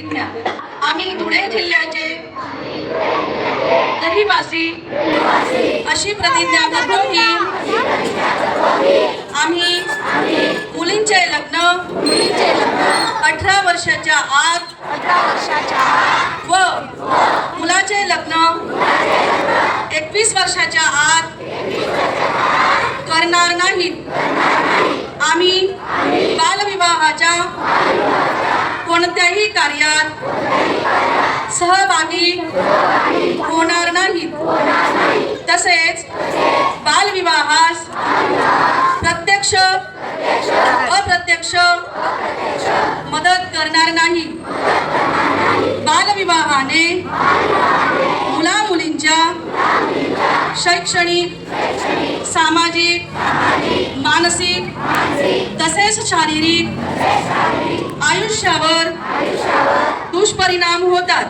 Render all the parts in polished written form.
प्रतिज्ञा. आम्ही धुळे जिल्ह्याचे रहिवासी अशी प्रतिज्ञा करतो की आम्ही मुलींचे लग्न 18 वर्षाच्या आत व मुलाचे लग्न 21 वर्षाच्या आत करणार नाहीत. आम्ही बालविवाहाच्या कोणत्याही कार्यात सहभागी होणार नाहीत. तसेच बालविवाहास प्रत्यक्ष अप्रत्यक्ष मदत करणार नाही. बालविवाहाने मुला मुलींच्या शैक्षणिक, सामाजिक, मानसिक तसेच शारीरिक आयुष्यावर दुष्परिणाम होतात.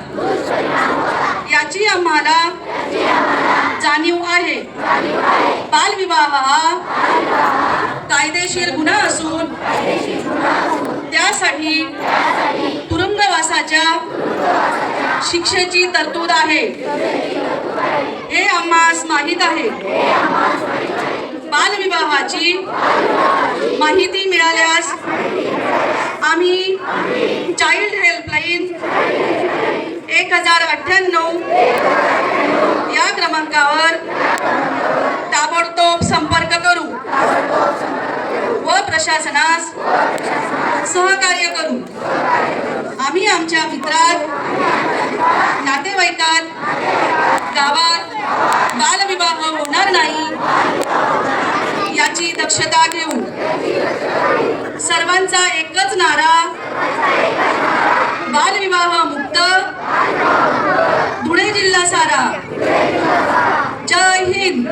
याची आम्हाला जाणीव आहे. बालविवाह हा कायदेशीर गुन्हा असून त्यासाठी तुरुंगवासाच्या शिक्षेची तरतूद आहे. हे आम्हास माहीत आहे. बालविवाहाची माहिती मिळाल्यास आम्ही चाइल्ड हेल्पलाईन 1098 या क्रमांकावर ताबडतोब संपर्क करू व प्रशासनास सहकार्य करू. आम्ही आमच्या मित्रात, नातेवाईकात, गावात बालविवाह होणार नाही याची दक्षता घेऊ. सर्वांचा एकच नारा, बालविवाह मुक्त धुळे जिल्हा सारा. जय हिंद.